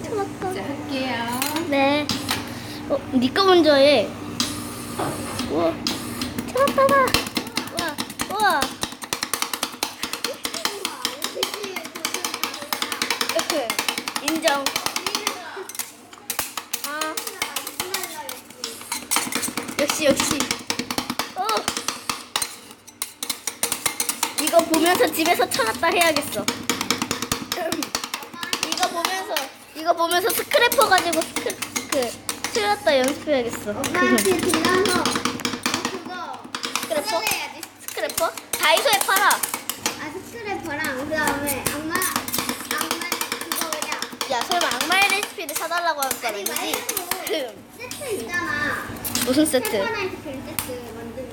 참았다. 이제 할게요. 네. 니꺼 먼저 해. 우와. 참았다. 우와. 우와. 인정. 아. 역시. 이거 보면서 집에서 쳐놨다 해야겠어. 이거 보면서 스크래퍼 가지고 틀었다 연습해야겠어. 엄마한테 빌려서 그거 스크래퍼? 찾아내야지. 스크래퍼? 다이소에 팔아. 아 스크래퍼랑 그다음에 악마 그거 그냥 야, 설마 악마의 레시피를 사달라고 할 거 아니 아니지? 말고 세트 있잖아. 무슨 세트? 페퍼나이트 세트 만드는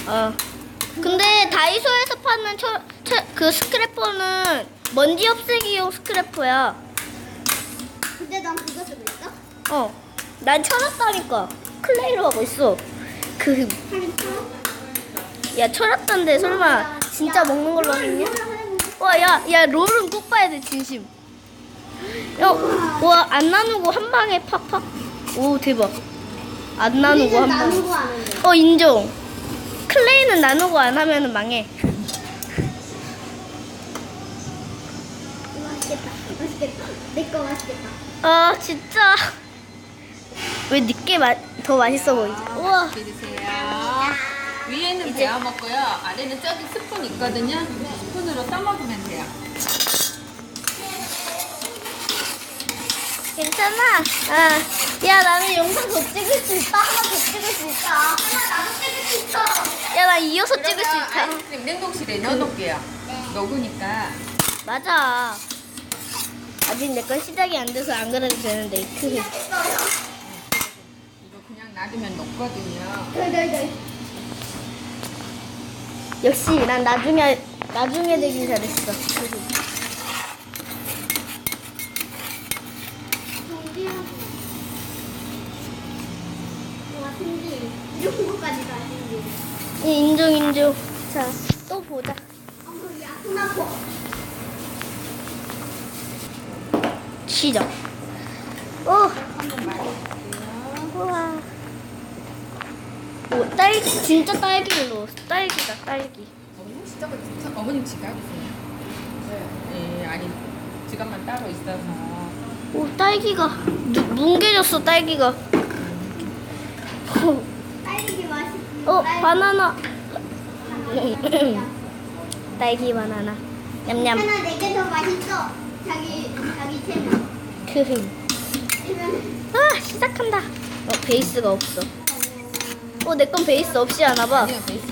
거. 근데 다이소에서 파는 그 스크래퍼는 먼지 없애기용 스크래퍼야. 근데 난 그거 쓰고 있어? 난 쳐놨다니까. 클레이로 하고 있어. 야, 쳐놨던데 설마 진짜 먹는 걸로 하겠냐? 와, 야, 롤은 꼭 봐야 돼, 진심. 야, 와, 안 나누고 한 방에 팍팍. 오, 대박. 안 나누고 한 방에. 나누고 하는데. 인정. 클레이는 나누고 안 하면 망해. 맛있겠다. 내 거 맛있겠다. 아, 진짜. 왜 늦게 더 맛있어 보이지? 우와. 맛있게 드세요. 위에는 베어 먹고요. 아래는 저기 스푼 있거든요. 스푼으로 떠먹으면 돼요. 괜찮아. 야, 나는 영상 더 찍을 수 있다. 하나 더 찍을 수 있다. 하나 나도 찍을 수 있어. 야, 나 이어서 찍을 수 그러면 있다. 아이스크림 냉동실에 넣어놓을게요. 녹으니까. 맞아. 아직 내 건 시작이 안 돼서 안 그래도 되는데. 이거 그냥 놔두면 녹거든요. 네. 역시 난 나중에 되긴 잘했어. 와 신기. 이런 거까지 다 신기. 인정. 자, 또 보자. 어머 야 손아파. 시작. 우와. 오, 딸기, 진짜 딸기를 넣었어. 딸기다, 딸기. 어머님 진짜 어머님 지갑 있어요? 네, 아니 지갑만 따로 있어서. 오, 딸기가 뭉개졌어, 딸기가. 딸기 맛있어. 바나나. 딸기 바나나. 냠냠. 하나 내게 더 맛있어. 자기 체면. 시작한다. 베이스가 없어. 내 건 베이스 없이 하나 봐. 아니요, 베이스.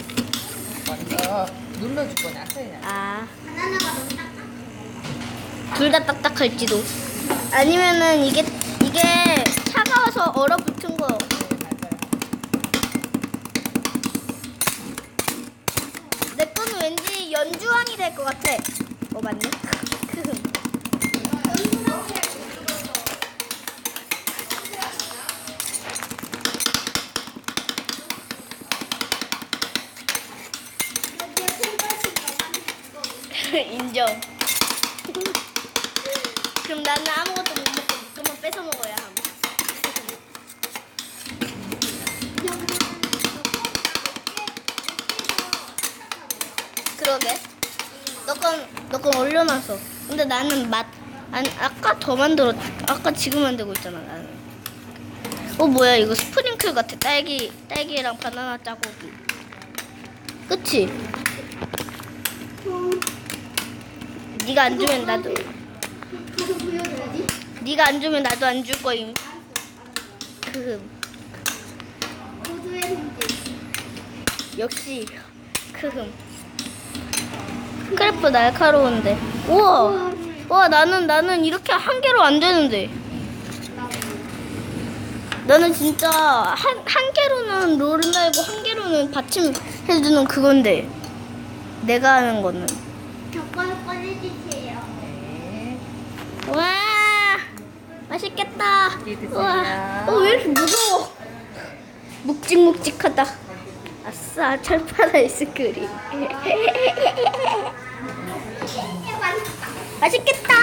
먼저 눌러주고 나서 해야 돼. 바나나가 너무 딱딱. 둘 다 딱딱할지도. 아니면은 이게 차가워서 얼어붙은 거. 맞아요. 내 거는 왠지 연주왕이 될 것 같아. 맞네. 인정. 그럼 나는 아무것도 못 먹고 이것만 뺏어 먹어야 함. 그러게. 너 건 올려놔서. 근데 나는 아까 더 아까 지금 만들고 있잖아, 나는. 뭐야, 이거 스프링클 같아. 딸기랑 바나나 짜고기. 그치? 네가 안 주면 나도. 가서 보여줘야지. 네가 안 주면 나도 안 줄 거임. 고수의 손짓. 역시. 스크래퍼 날카로운데. 우와, 나는 이렇게 한 개로 안 되는데. 나는 진짜 한 개로는 롤을 날고 한 개로는 받침해주는 그건데. 내가 하는 거는. 젓가락 꺼내주세요. 네. 와, 맛있겠다. 맛있게 드세요. 우와, 왜 이렇게 무서워? 묵직묵직하다. 아싸, 철판 아이스크림. 맛있겠다.